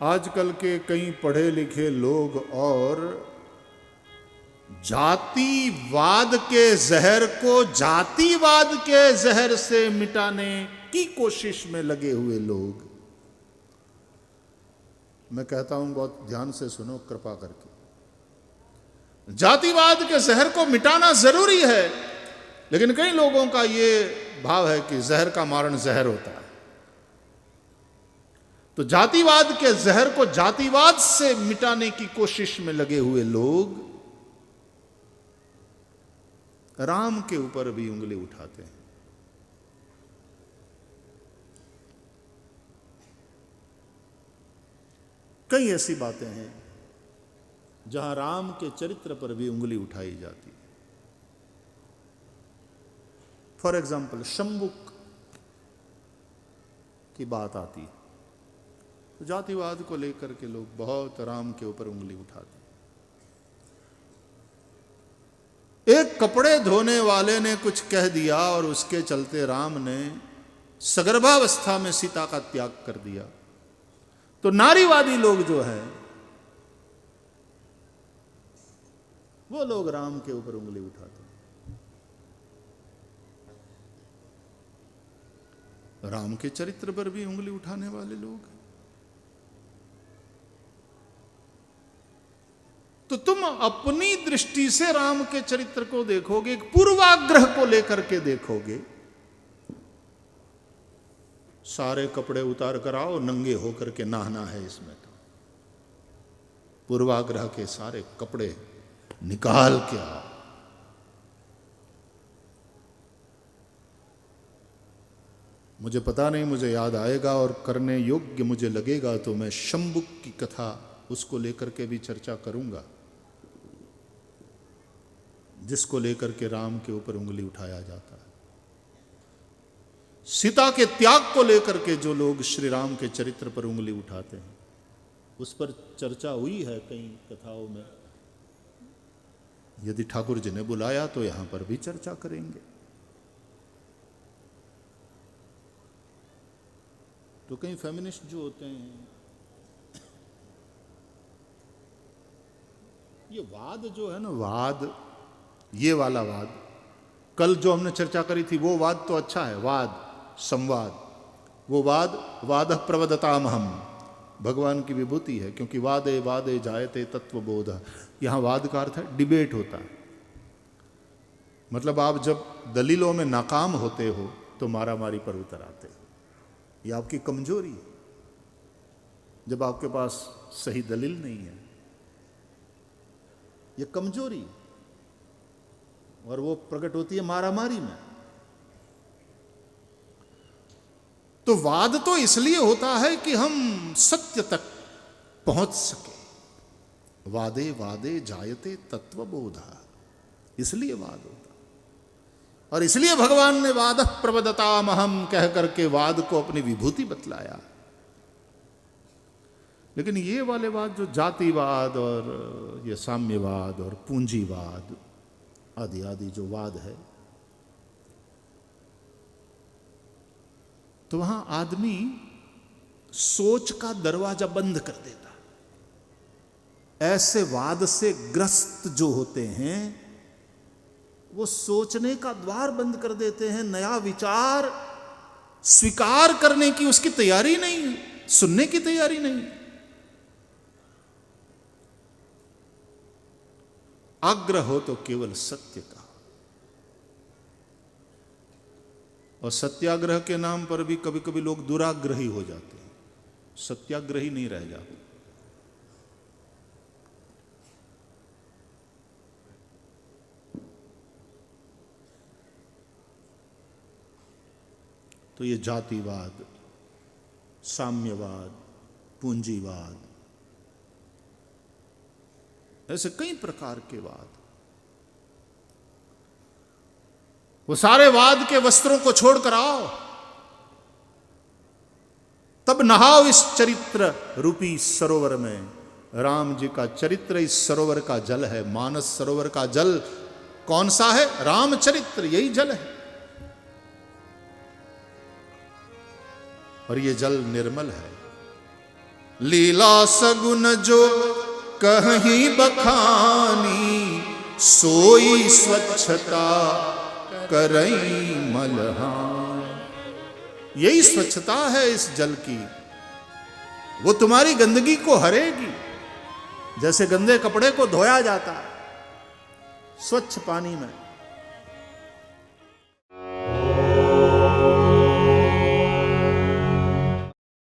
आजकल के कई पढ़े लिखे लोग और जातिवाद के जहर को जातिवाद के जहर से मिटाने की कोशिश में लगे हुए लोग। मैं कहता हूं बहुत ध्यान से सुनो कृपा करके। जातिवाद के जहर को मिटाना जरूरी है, लेकिन कई लोगों का यह भाव है कि जहर का मारण जहर होता है। तो जातिवाद के जहर को जातिवाद से मिटाने की कोशिश में लगे हुए लोग राम के ऊपर भी उंगली उठाते हैं। कई ऐसी बातें हैं जहां राम के चरित्र पर भी उंगली उठाई जाती है। फॉर एग्जाम्पल शंबुक की बात आती है तो जातिवाद को लेकर के लोग बहुत राम के ऊपर उंगली उठाते हैं। एक कपड़े धोने वाले ने कुछ कह दिया और उसके चलते राम ने सगर्भावस्था में सीता का त्याग कर दिया। तो नारीवादी लोग जो हैं वो लोग राम के ऊपर उंगली उठाते हैं। राम के चरित्र पर भी उंगली उठाने वाले लोग हैं। तो तुम अपनी दृष्टि से राम के चरित्र को देखोगे, एक पूर्वाग्रह को लेकर के देखोगे। सारे कपड़े उतार कर आओ, नंगे होकर के नहाना है इसमें। तो पूर्वाग्रह के सारे कपड़े निकाल के आओ। मुझे पता नहीं, मुझे याद आएगा और करने योग्य मुझे लगेगा तो मैं शंबुक की कथा उसको लेकर के भी चर्चा करूंगा, जिसको लेकर के राम के ऊपर उंगली उठाया जाता है। सीता के त्याग को लेकर के जो लोग श्री राम के चरित्र पर उंगली उठाते हैं, उस पर चर्चा हुई है कई कथाओं में। यदि ठाकुर जी ने बुलाया तो यहां पर भी चर्चा करेंगे। तो कई फेमिनिस्ट जो होते हैं, ये वाद जो है ना, वाद, ये वाला वाद, कल जो हमने चर्चा करी थी वो वाद तो अच्छा है, वाद संवाद, वो वाद प्रवदतामहम, भगवान की विभूति है। क्योंकि वादे वादे जायते तत्वबोध, यहां वाद का अर्थ है डिबेट होता है। मतलब आप जब दलीलों में नाकाम होते हो तो मारामारी पर उतर आते हो। यह आपकी कमजोरी है, जब आपके पास सही दलील नहीं है, यह कमजोरी, और वो प्रकट होती है मारामारी में। तो वाद तो इसलिए होता है कि हम सत्य तक पहुंच सके। वादे वादे जायते तत्वबोध, इसलिए वाद होता। और इसलिए भगवान ने वाद प्रवदतामहम कह करके वाद को अपनी विभूति बतलाया। लेकिन ये वाले वाद जो जातिवाद और ये साम्यवाद और पूंजीवाद आदि आदि जो वाद है, तो वहां आदमी सोच का दरवाजा बंद कर देता। ऐसे वाद से ग्रस्त जो होते हैं वो सोचने का द्वार बंद कर देते हैं। नया विचार स्वीकार करने की उसकी तैयारी नहीं, सुनने की तैयारी नहीं। आग्रह हो तो केवल सत्य का, और सत्याग्रह के नाम पर भी कभी कभी लोग दुराग्रही हो जाते हैं, सत्याग्रही नहीं रह जाते। तो ये जातिवाद, साम्यवाद, पूंजीवाद, ऐसे कई प्रकार के वाद, वो सारे वाद के वस्त्रों को छोड़कर आओ, तब नहाओ इस चरित्र रूपी सरोवर में। राम जी का चरित्र इस सरोवर का जल है। मानस सरोवर का जल कौन सा है? रामचरित्र, यही जल है। और ये जल निर्मल है, लीला सगुन जो कहीं बखानी, सोई स्वच्छता करई मलहान। यही स्वच्छता है इस जल की, वो तुम्हारी गंदगी को हरेगी। जैसे गंदे कपड़े को धोया जाता है स्वच्छ पानी में,